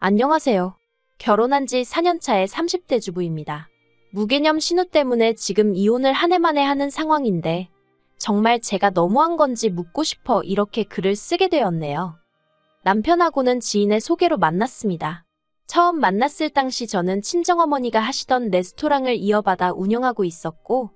안녕하세요. 결혼한 지 4년 차의 30대 주부입니다. 무개념 신우 때문에 지금 이혼을 한 해 만에 하는 상황인데 정말 제가 너무한 건지 묻고 싶어 이렇게 글을 쓰게 되었네요. 남편하고는 지인의 소개로 만났습니다. 처음 만났을 당시 저는 친정어머니가 하시던 레스토랑을 이어받아 운영하고 있었고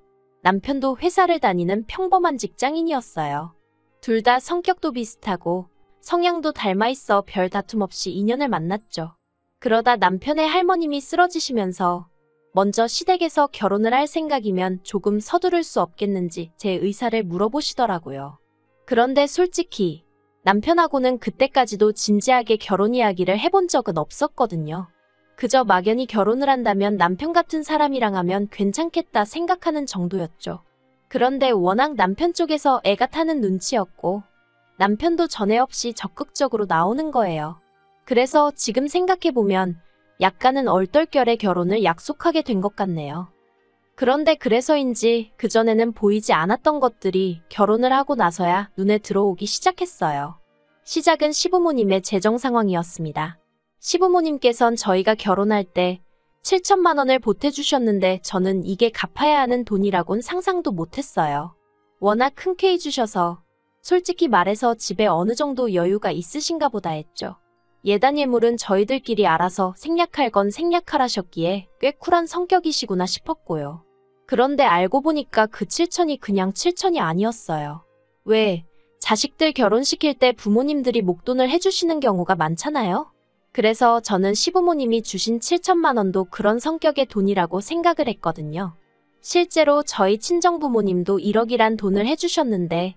남편도 회사를 다니는 평범한 직장인이었어요. 둘 다 성격도 비슷하고 성향도 닮아있어 별 다툼 없이 인연을 만났죠. 그러다 남편의 할머님이 쓰러지시면서 먼저 시댁에서 결혼을 할 생각이면 조금 서두를 수 없겠는지 제 의사를 물어보시더라고요. 그런데 솔직히 남편하고는 그때까지도 진지하게 결혼 이야기를 해본 적은 없었거든요. 그저 막연히 결혼을 한다면 남편 같은 사람이랑 하면 괜찮겠다 생각하는 정도였죠. 그런데 워낙 남편 쪽에서 애가 타는 눈치였고 남편도 전에 없이 적극적으로 나오는 거예요. 그래서 지금 생각해보면 약간은 얼떨결에 결혼을 약속하게 된 것 같네요. 그런데 그래서인지 그전에는 보이지 않았던 것들이 결혼을 하고 나서야 눈에 들어오기 시작했어요. 시작은 시부모님의 재정 상황이었습니다. 시부모님께선 저희가 결혼할 때 7천만 원을 보태주셨는데 저는 이게 갚아야 하는 돈이라곤 상상도 못했어요. 워낙 흔쾌히 주셔서 솔직히 말해서 집에 어느 정도 여유가 있으신가 보다 했죠. 예단 예물은 저희들끼리 알아서 생략할 건 생략하라셨기에 꽤 쿨한 성격이시구나 싶었고요. 그런데 알고 보니까 그 7천이 그냥 7천이 아니었어요. 왜? 자식들 결혼시킬 때 부모님들이 목돈을 해주시는 경우가 많잖아요? 그래서 저는 시부모님이 주신 7천만 원도 그런 성격의 돈이라고 생각을 했거든요. 실제로 저희 친정부모님도 1억이란 돈을 해주셨는데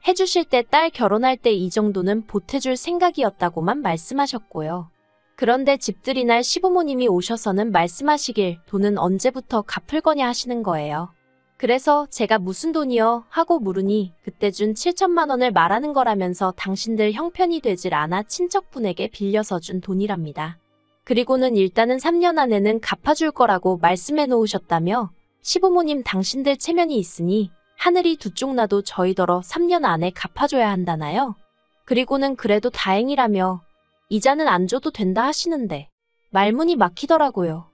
해주실 때 딸 결혼할 때 이 정도는 보태줄 생각이었다고만 말씀하셨고요. 그런데 집들이 날 시부모님이 오셔서는 말씀하시길 돈은 언제부터 갚을 거냐 하시는 거예요. 그래서 제가 무슨 돈이요? 하고 물으니 그때 준 7천만 원을 말하는 거라면서 당신들 형편이 되질 않아 친척분에게 빌려서 준 돈이랍니다. 그리고는 일단은 3년 안에는 갚아줄 거라고 말씀해 놓으셨다며 시부모님 당신들 체면이 있으니 하늘이 두 쪽 나도 저희더러 3년 안에 갚아줘야 한다나요? 그리고는 그래도 다행이라며 이자는 안 줘도 된다 하시는데 말문이 막히더라고요.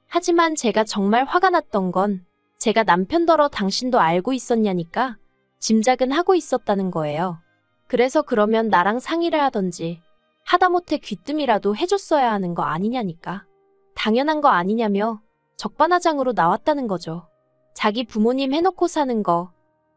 하지만 제가 정말 화가 났던 건 제가 남편더러 당신도 알고 있었냐니까 짐작은 하고 있었다는 거예요. 그래서 그러면 나랑 상의를 하던지 하다못해 귀뜸이라도 해줬어야 하는 거 아니냐니까. 당연한 거 아니냐며 적반하장으로 나왔다는 거죠. 자기 부모님 해놓고 사는 거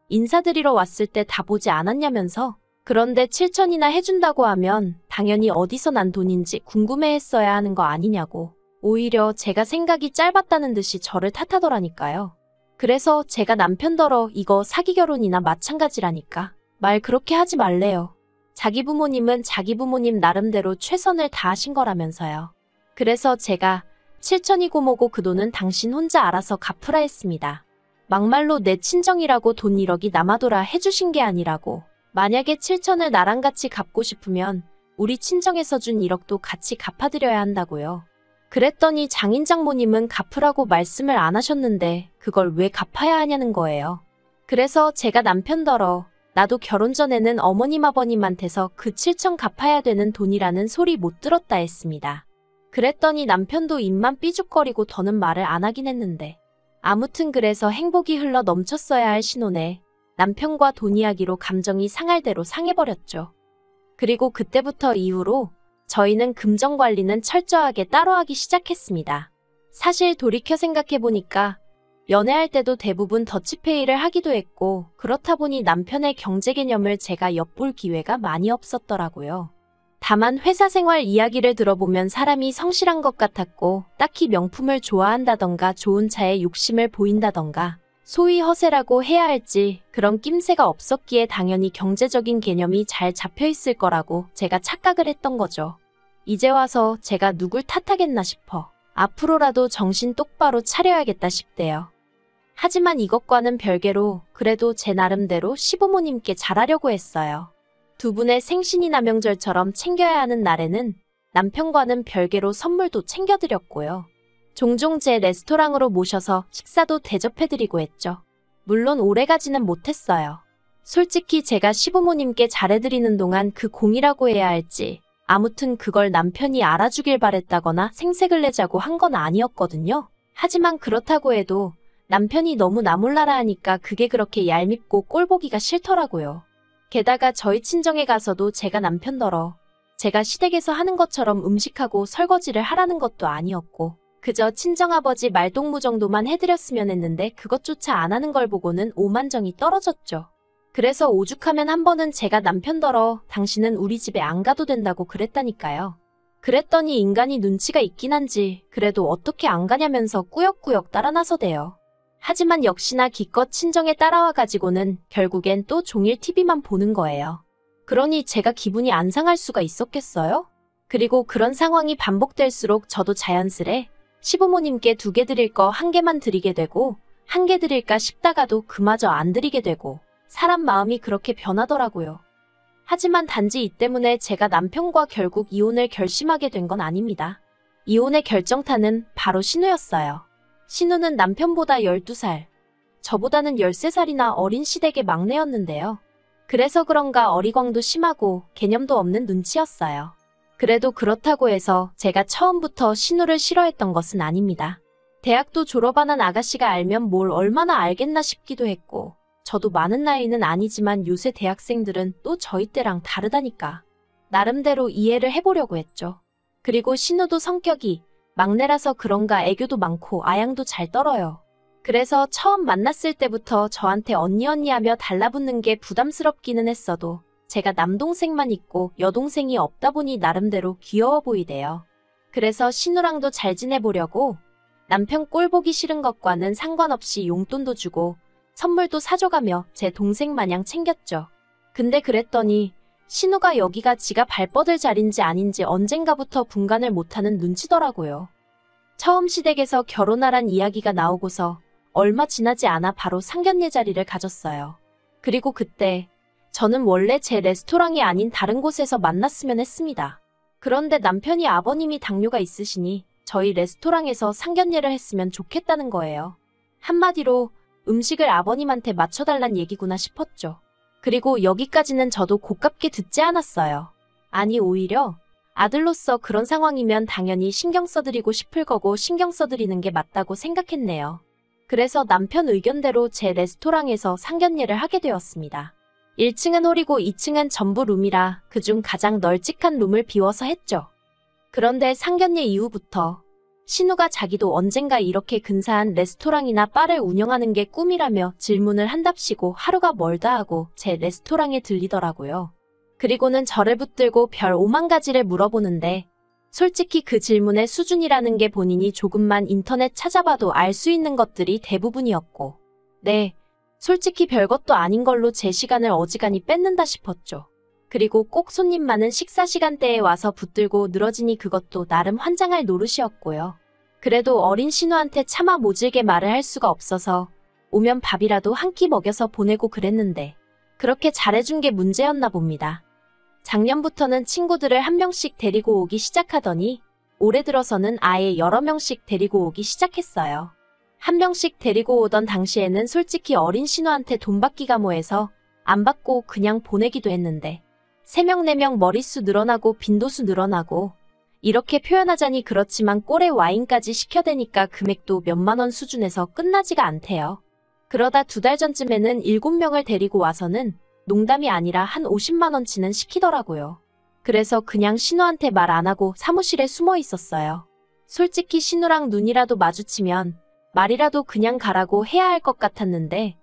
인사드리러 왔을 때 다 보지 않았냐면서. 그런데 7천이나 해준다고 하면 당연히 어디서 난 돈인지 궁금해했어야 하는 거 아니냐고. 오히려 제가 생각이 짧았다는 듯이 저를 탓하더라니까요. 그래서 제가 남편더러 이거 사기 결혼이나 마찬가지라니까. 말 그렇게 하지 말래요. 자기 부모님은 자기 부모님 나름대로 최선을 다하신 거라면서요. 그래서 제가 7천이고 뭐고 그 돈은 당신 혼자 알아서 갚으라 했습니다. 막말로 내 친정이라고 돈 1억이 남아돌아 해주신 게 아니라고. 만약에 7천을 나랑 같이 갚고 싶으면 우리 친정에서 준 1억도 같이 갚아드려야 한다고요. 그랬더니 장인장모님은 갚으라고 말씀을 안 하셨는데 그걸 왜 갚아야 하냐는 거예요. 그래서 제가 남편더러 나도 결혼 전에는 어머님 아버님한테서 그 7천 갚아야 되는 돈이라는 소리 못 들었다 했습니다. 그랬더니 남편도 입만 삐죽거리고 더는 말을 안 하긴 했는데 아무튼 그래서 행복이 흘러 넘쳤어야 할 신혼에 남편과 돈 이야기로 감정이 상할 대로 상해버렸죠. 그리고 그때부터 이후로 저희는 금전 관리는 철저하게 따로 하기 시작했습니다. 사실 돌이켜 생각해보니까 연애할 때도 대부분 더치페이를 하기도 했고 그렇다 보니 남편의 경제 개념을 제가 엿볼 기회가 많이 없었더라고요. 다만 회사 생활 이야기를 들어보면 사람이 성실한 것 같았고 딱히 명품을 좋아한다던가 좋은 차에 욕심을 보인다던가 소위 허세라고 해야 할지 그런 낌새가 없었기에 당연히 경제적인 개념이 잘 잡혀있을 거라고 제가 착각을 했던 거죠. 이제 와서 제가 누굴 탓하겠나 싶어 앞으로라도 정신 똑바로 차려야겠다 싶대요. 하지만 이것과는 별개로 그래도 제 나름대로 시부모님께 잘하려고 했어요. 두 분의 생신이나 명절처럼 챙겨야 하는 날에는 남편과는 별개로 선물도 챙겨드렸고요. 종종 제 레스토랑으로 모셔서 식사도 대접해드리고 했죠. 물론 오래가지는 못했어요. 솔직히 제가 시부모님께 잘해드리는 동안 그 공이라고 해야 할지 아무튼 그걸 남편이 알아주길 바랬다거나 생색을 내자고 한 건 아니었거든요. 하지만 그렇다고 해도 남편이 너무 나몰라라 하니까 그게 그렇게 얄밉고 꼴보기가 싫더라고요. 게다가 저희 친정에 가서도 제가 남편더러 제가 시댁에서 하는 것처럼 음식하고 설거지를 하라는 것도 아니었고 그저 친정아버지 말동무 정도만 해드렸으면 했는데 그것조차 안 하는 걸 보고는 오만정이 떨어졌죠. 그래서 오죽하면 한 번은 제가 남편더러 당신은 우리 집에 안 가도 된다고 그랬다니까요. 그랬더니 인간이 눈치가 있긴 한지 그래도 어떻게 안 가냐면서 꾸역꾸역 따라 나서대요. 하지만 역시나 기껏 친정에 따라와 가지고는 결국엔 또 종일 TV만 보는 거예요. 그러니 제가 기분이 안 상할 수가 있었겠어요? 그리고 그런 상황이 반복될수록 저도 자연스레 시부모님께 2개 드릴 거 1개만 드리게 되고 1개 드릴까 싶다가도 그마저 안 드리게 되고 사람 마음이 그렇게 변하더라고요. 하지만 단지 이 때문에 제가 남편과 결국 이혼을 결심하게 된 건 아닙니다. 이혼의 결정타는 바로 신우였어요. 신우는 남편보다 12살, 저보다는 13살이나 어린 시댁의 막내였는데요. 그래서 그런가 어리광도 심하고 개념도 없는 눈치였어요. 그래도 그렇다고 해서 제가 처음부터 신우를 싫어했던 것은 아닙니다. 대학도 졸업 안 한 아가씨가 알면 뭘 얼마나 알겠나 싶기도 했고 저도 많은 나이는 아니지만 요새 대학생들은 또 저희 때랑 다르다니까. 나름대로 이해를 해보려고 했죠. 그리고 신우도 성격이 막내라서 그런가 애교도 많고 아양도 잘 떨어요. 그래서 처음 만났을 때부터 저한테 언니 하며 달라붙는 게 부담스럽기는 했어도 제가 남동생만 있고 여동생이 없다 보니 나름대로 귀여워 보이대요. 그래서 신우랑도 잘 지내보려고 남편 꼴 보기 싫은 것과는 상관없이 용돈도 주고 선물도 사줘가며 제 동생 마냥 챙겼죠. 근데 그랬더니 신우가 여기가 지가 발 뻗을 자리인지 아닌지 언젠가부터 분간을 못하는 눈치더라고요. 처음 시댁에서 결혼하란 이야기가 나오고서 얼마 지나지 않아 바로 상견례 자리를 가졌어요. 그리고 그때 저는 원래 제 레스토랑이 아닌 다른 곳에서 만났으면 했습니다. 그런데 남편이 아버님이 당뇨가 있으시니 저희 레스토랑에서 상견례를 했으면 좋겠다는 거예요. 한마디로 음식을 아버님한테 맞춰달란 얘기구나 싶었죠. 그리고 여기까지는 저도 고깝게 듣지 않았어요. 아니 오히려 아들로서 그런 상황이면 당연히 신경 써드리고 싶을 거고 신경 써드리는 게 맞다고 생각했네요. 그래서 남편 의견대로 제 레스토랑에서 상견례를 하게 되었습니다. 1층은 홀이고 2층은 전부 룸이라 그중 가장 널찍한 룸을 비워서 했죠. 그런데 상견례 이후부터 신우가 자기도 언젠가 이렇게 근사한 레스토랑이나 바를 운영하는 게 꿈이라며 질문을 한답시고 하루가 멀다 하고 제 레스토랑에 들리더라고요. 그리고는 저를 붙들고 별 5만 가지를 물어보는데 솔직히 그 질문의 수준이라는 게 본인이 조금만 인터넷 찾아봐도 알 수 있는 것들이 대부분이었고 네, 솔직히 별것도 아닌 걸로 제 시간을 어지간히 뺏는다 싶었죠. 그리고 꼭 손님 많은 식사 시간대에 와서 붙들고 늘어지니 그것도 나름 환장할 노릇이었고요. 그래도 어린 신우한테 차마 모질게 말을 할 수가 없어서 오면 밥이라도 한 끼 먹여서 보내고 그랬는데 그렇게 잘해준 게 문제였나 봅니다. 작년부터는 친구들을 한 명씩 데리고 오기 시작하더니 올해 들어서는 아예 여러 명씩 데리고 오기 시작했어요. 한 명씩 데리고 오던 당시에는 솔직히 어린 신우한테 돈 받기가 뭐해서 안 받고 그냥 보내기도 했는데 3명 4명 머릿수 늘어나고 빈도수 늘어나고 이렇게 표현하자니 그렇지만 꼴에 와인까지 시켜대니까 금액도 몇만 원 수준에서 끝나지가 않대요. 그러다 2달 전쯤에는 7명을 데리고 와서는 농담이 아니라 한 50만 원치는 시키더라고요. 그래서 그냥 신우한테 말 안 하고 사무실에 숨어 있었어요. 솔직히 신우랑 눈이라도 마주치면 말이라도 그냥 가라고 해야 할 것 같았는데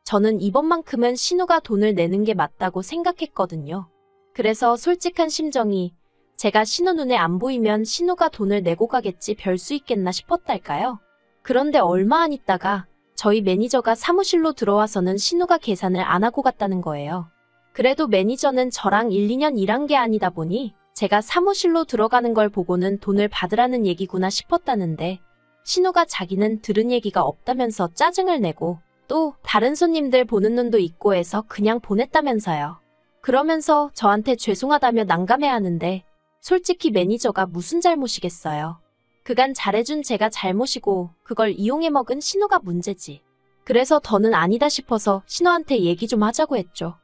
저는 이번만큼은 신우가 돈을 내는 게 맞다고 생각했거든요. 그래서 솔직한 심정이 제가 신우 눈에 안 보이면 신우가 돈을 내고 가겠지 별 수 있겠나 싶었달까요? 그런데 얼마 안 있다가 저희 매니저가 사무실로 들어와서는 신우가 계산을 안 하고 갔다는 거예요. 그래도 매니저는 저랑 1, 2년 일한 게 아니다 보니 제가 사무실로 들어가는 걸 보고는 돈을 받으라는 얘기구나 싶었다는데 신우가 자기는 들은 얘기가 없다면서 짜증을 내고 또 다른 손님들 보는 눈도 있고 해서 그냥 보냈다면서요. 그러면서 저한테 죄송하다며 난감해하는데 솔직히 매니저가 무슨 잘못이겠어요. 그간 잘해준 제가 잘못이고 그걸 이용해 먹은 신우가 문제지. 그래서 더는 아니다 싶어서 신우한테 얘기 좀 하자고 했죠.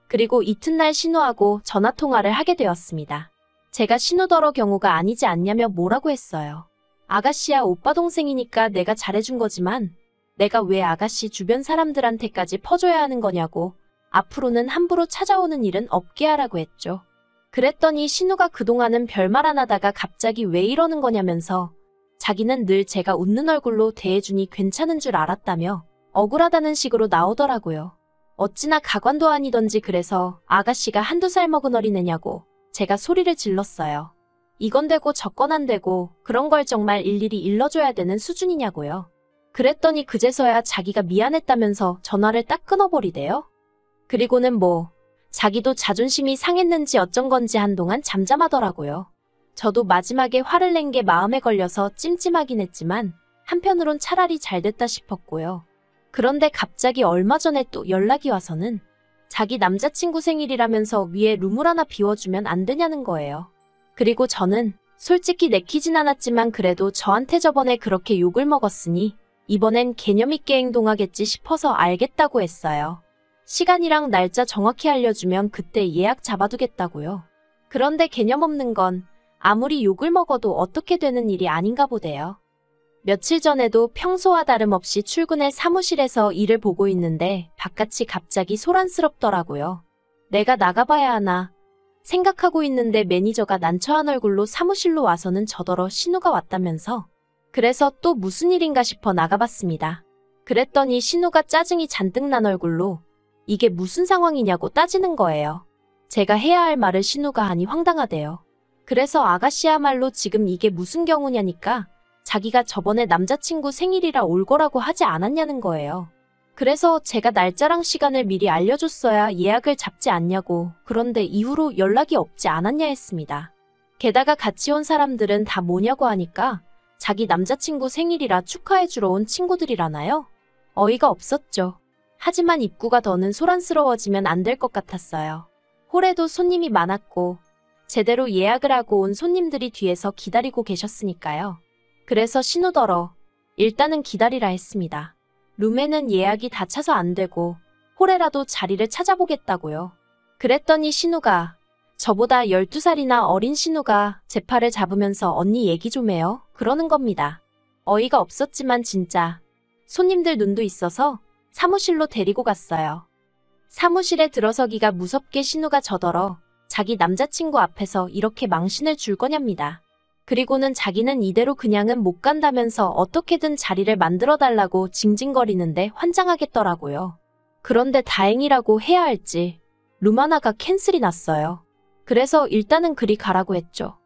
그리고 이튿날 신우하고 전화통화를 하게 되었습니다. 제가 신우더러 경우가 아니지 않냐며 뭐라고 했어요. 아가씨야 오빠 동생이니까 내가 잘해준 거지만 내가 왜 아가씨 주변 사람들한테까지 퍼줘야 하는 거냐고 앞으로는 함부로 찾아오는 일은 없게 하라고 했죠. 그랬더니 신우가 그동안은 별말 안 하다가 갑자기 왜 이러는 거냐면서 자기는 늘 제가 웃는 얼굴로 대해주니 괜찮은 줄 알았다며 억울하다는 식으로 나오더라고요. 어찌나 가관도 아니던지 그래서 아가씨가 한두 살 먹은 어린애냐고 제가 소리를 질렀어요. 이건 되고 저건 안 되고 그런 걸 정말 일일이 일러줘야 되는 수준이냐고요. 그랬더니 그제서야 자기가 미안했다면서 전화를 딱 끊어버리대요. 그리고는 뭐 자기도 자존심이 상했는지 어쩐 건지 한동안 잠잠하더라고요. 저도 마지막에 화를 낸 게 마음에 걸려서 찜찜하긴 했지만 한편으론 차라리 잘 됐다 싶었고요. 그런데 갑자기 얼마 전에 또 연락이 와서는 자기 남자친구 생일이라면서 위에 룸을 하나 비워주면 안 되냐는 거예요. 그리고 저는 솔직히 내키진 않았지만 그래도 저한테 저번에 그렇게 욕을 먹었으니 이번엔 개념 있게 행동하겠지 싶어서 알겠다고 했어요. 시간이랑 날짜 정확히 알려주면 그때 예약 잡아두겠다고요. 그런데 개념 없는 건 아무리 욕을 먹어도 어떻게 되는 일이 아닌가 보대요. 며칠 전에도 평소와 다름없이 출근해 사무실에서 일을 보고 있는데 바깥이 갑자기 소란스럽더라고요. 내가 나가봐야 하나 생각하고 있는데 매니저가 난처한 얼굴로 사무실로 와서는 저더러 신우가 왔다면서 그래서 또 무슨 일인가 싶어 나가봤습니다. 그랬더니 신우가 짜증이 잔뜩 난 얼굴로 이게 무슨 상황이냐고 따지는 거예요. 제가 해야 할 말을 신우가 하니 황당하대요. 그래서 아가씨야말로 지금 이게 무슨 경우냐니까 자기가 저번에 남자친구 생일이라 올 거라고 하지 않았냐는 거예요. 그래서 제가 날짜랑 시간을 미리 알려줬어야 예약을 잡지 않냐고 그런데 이후로 연락이 없지 않았냐 했습니다. 게다가 같이 온 사람들은 다 뭐냐고 하니까 자기 남자친구 생일이라 축하해주러 온 친구들이라나요? 어이가 없었죠. 하지만 입구가 더는 소란스러워지면 안 될 것 같았어요. 홀에도 손님이 많았고 제대로 예약을 하고 온 손님들이 뒤에서 기다리고 계셨으니까요. 그래서 신우더러 일단은 기다리라 했습니다. 룸에는 예약이 다 차서 안 되고 홀에라도 자리를 찾아보겠다고요. 그랬더니 신우가 저보다 12살이나 어린 신우가 제 팔을 잡으면서 언니 얘기 좀 해요. 그러는 겁니다. 어이가 없었지만 진짜 손님들 눈도 있어서 사무실로 데리고 갔어요. 사무실에 들어서기가 무섭게 신우가 저더러 자기 남자친구 앞에서 이렇게 망신을 줄 거냐입니다. 그리고는 자기는 이대로 그냥은 못 간다면서 어떻게든 자리를 만들어달라고 징징거리는데 환장하겠더라고요. 그런데 다행이라고 해야 할지 룸 하나가 캔슬이 났어요. 그래서 일단은 그리 가라고 했죠.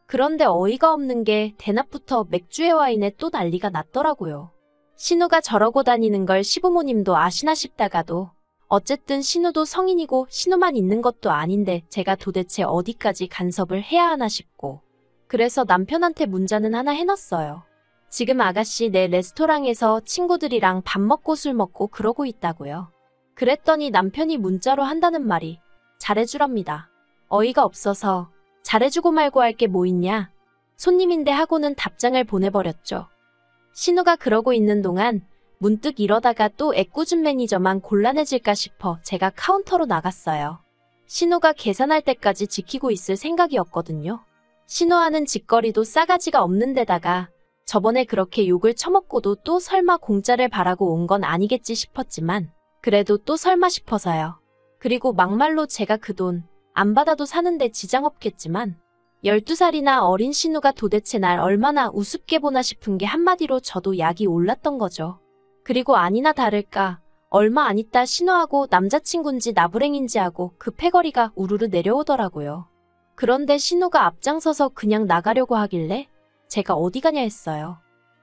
그런데 어이가 없는 게 대낮부터 맥주에 와인에 또 난리가 났더라고요. 신우가 저러고 다니는 걸 시부모님도 아시나 싶다가도 어쨌든 신우도 성인이고 신우만 있는 것도 아닌데 제가 도대체 어디까지 간섭을 해야 하나 싶고 그래서 남편한테 문자는 하나 해놨어요. 지금 아가씨 내 레스토랑에서 친구들이랑 밥 먹고 술 먹고 그러고 있다고요. 그랬더니 남편이 문자로 한다는 말이 잘해주랍니다. 어이가 없어서 잘해주고 말고 할 게 뭐 있냐. 손님인데 하고는 답장을 보내버렸죠. 신우가 그러고 있는 동안 문득 이러다가 또 애꿎은 매니저만 곤란해질까 싶어 제가 카운터로 나갔어요. 신우가 계산할 때까지 지키고 있을 생각이었거든요. 신우하는 짓거리도 싸가지가 없는 데다가 저번에 그렇게 욕을 처먹고도 또 설마 공짜를 바라고 온 건 아니겠지 싶었지만 그래도 또 설마 싶어서요. 그리고 막말로 제가 그 돈 안 받아도 사는데 지장 없겠지만 12살이나 어린 신우가 도대체 날 얼마나 우습게 보나 싶은 게 한마디로 저도 약이 올랐던 거죠. 그리고 아니나 다를까 얼마 안 있다 신우하고 남자친구인지 나부랭인지 하고 그 패거리가 우르르 내려오더라고요. 그런데 신우가 앞장서서 그냥 나가려고 하길래 제가 어디 가냐 했어요.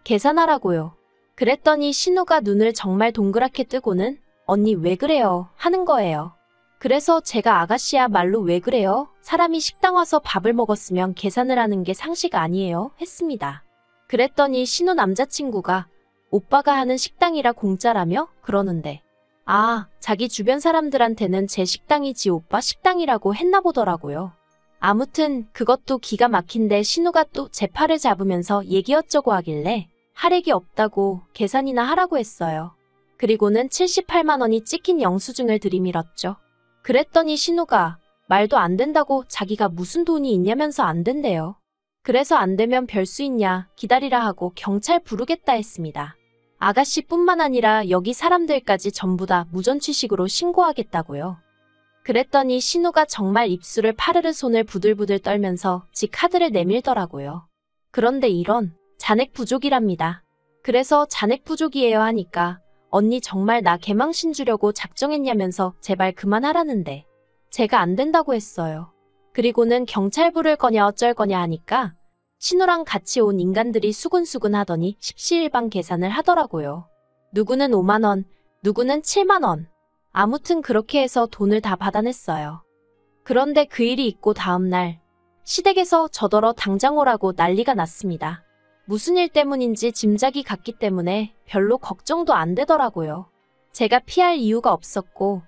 계산하라고요. 그랬더니 신우가 눈을 정말 동그랗게 뜨고는 언니 왜 그래요 하는 거예요. 그래서 제가 아가씨야말로 왜 그래요? 사람이 식당 와서 밥을 먹었으면 계산을 하는 게 상식 아니에요? 했습니다. 그랬더니 신우 남자친구가 오빠가 하는 식당이라 공짜라며? 그러는데 자기 주변 사람들한테는 제 식당이 지 오빠 식당이라고 했나 보더라고요. 아무튼 그것도 기가 막힌데 신우가 또 제 팔을 잡으면서 얘기 어쩌고 하길래 할액이 없다고 계산이나 하라고 했어요. 그리고는 78만 원이 찍힌 영수증을 들이밀었죠. 그랬더니 신우가 말도 안 된다고 자기가 무슨 돈이 있냐면서 안 된대요. 그래서 안 되면 별 수 있냐 기다리라 하고 경찰 부르겠다 했습니다. 아가씨뿐만 아니라 여기 사람들까지 전부 다 무전취식으로 신고하겠다고요. 그랬더니 신우가 정말 입술을 파르르 손을 부들부들 떨면서 지 카드를 내밀더라고요. 그런데 이런 잔액 부족이랍니다. 그래서 잔액 부족이에요 하니까 언니 정말 나 개망신 주려고 작정했냐면서 제발 그만하라는데 제가 안 된다고 했어요. 그리고는 경찰 부를 거냐 어쩔 거냐 하니까 신우랑 같이 온 인간들이 수근수근 하더니 십시일반 계산을 하더라고요. 누구는 5만 원, 누구는 7만 원. 아무튼 그렇게 해서 돈을 다 받아냈어요. 그런데 그 일이 있고 다음날 시댁에서 저더러 당장 오라고 난리가 났습니다. 무슨 일 때문인지 짐작이 갔기 때문에 별로 걱정도 안 되더라고요. 제가 피할 이유가 없었고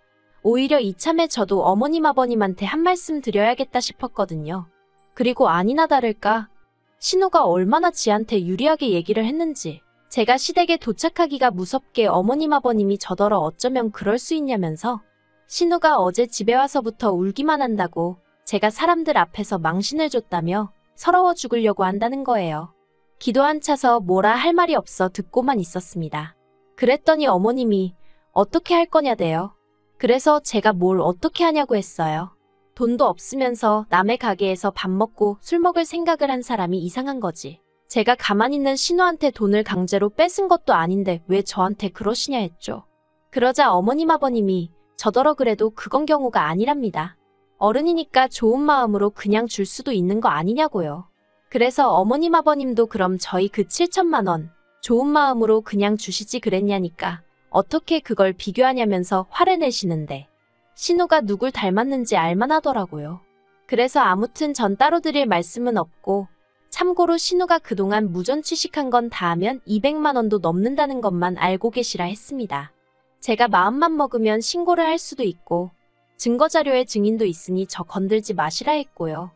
오히려 이참에 저도 어머님 아버님한테 한 말씀 드려야겠다 싶었거든요. 그리고 아니나 다를까 신우가 얼마나 지한테 유리하게 얘기를 했는지 제가 시댁에 도착하기가 무섭게 어머님 아버님이 저더러 어쩌면 그럴 수 있냐면서 신우가 어제 집에 와서부터 울기만 한다고 제가 사람들 앞에서 망신을 줬다며 서러워 죽으려고 한다는 거예요. 기도 안 차서 뭐라 할 말이 없어 듣고만 있었습니다. 그랬더니 어머님이 어떻게 할 거냐대요. 그래서 제가 뭘 어떻게 하냐고 했어요. 돈도 없으면서 남의 가게에서 밥 먹고 술 먹을 생각을 한 사람이 이상한 거지. 제가 가만히 있는 신우한테 돈을 강제로 뺏은 것도 아닌데 왜 저한테 그러시냐 했죠. 그러자 어머님 아버님이 저더러 그래도 그건 경우가 아니랍니다. 어른이니까 좋은 마음으로 그냥 줄 수도 있는 거 아니냐고요. 그래서 어머님 아버님도 그럼 저희 그 7천만 원 좋은 마음으로 그냥 주시지 그랬냐니까 어떻게 그걸 비교하냐면서 화를 내시는데 신우가 누굴 닮았는지 알만하더라고요. 그래서 아무튼 전 따로 드릴 말씀은 없고 참고로 신우가 그동안 무전취식한 건 다 하면 200만 원도 넘는다는 것만 알고 계시라 했습니다. 제가 마음만 먹으면 신고를 할 수도 있고 증거자료에 증인도 있으니 저 건들지 마시라 했고요.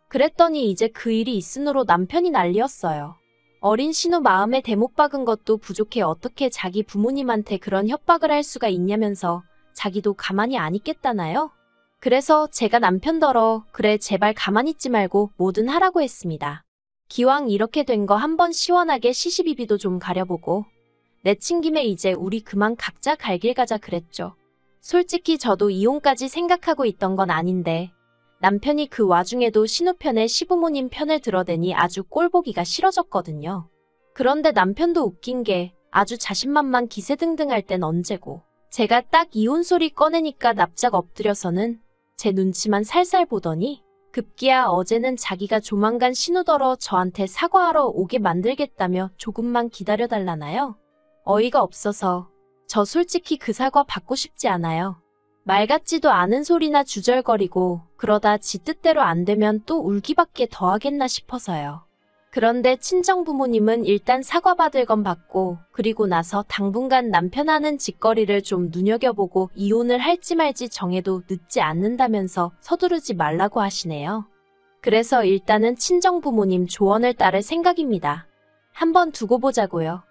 그랬더니 이제 그 일이 있으므로 남편이 난리였어요. 어린 신우 마음에 대못 박은 것도 부족해 어떻게 자기 부모님한테 그런 협박을 할 수가 있냐면서 자기도 가만히 안 있겠다나요? 그래서 제가 남편더러 그래 제발 가만히 있지 말고 뭐든 하라고 했습니다. 기왕 이렇게 된 거 한번 시원하게 시시비비도 좀 가려보고 내친 김에 이제 우리 그만 각자 갈 길 가자 그랬죠. 솔직히 저도 이혼까지 생각하고 있던 건 아닌데 남편이 그 와중에도 신우 편에 시부모님 편을 들어대니 아주 꼴보기가 싫어졌거든요. 그런데 남편도 웃긴 게 아주 자신만만 기세등등할 땐 언제고 제가 딱 이혼 소리 꺼내니까 납작 엎드려서는 제 눈치만 살살 보더니 급기야 어제는 자기가 조만간 신우더러 저한테 사과하러 오게 만들겠다며 조금만 기다려달라나요? 어이가 없어서 저 솔직히 그 사과 받고 싶지 않아요. 말 같지도 않은 소리나 주절거리고 그러다 지 뜻대로 안 되면 또 울기밖에 더 하겠나 싶어서요. 그런데 친정부모님은 일단 사과받을 건 받고 그리고 나서 당분간 남편 하는 짓거리를 좀 눈여겨보고 이혼을 할지 말지 정해도 늦지 않는다면서 서두르지 말라고 하시네요. 그래서 일단은 친정부모님 조언을 따를 생각입니다. 한번 두고 보자고요.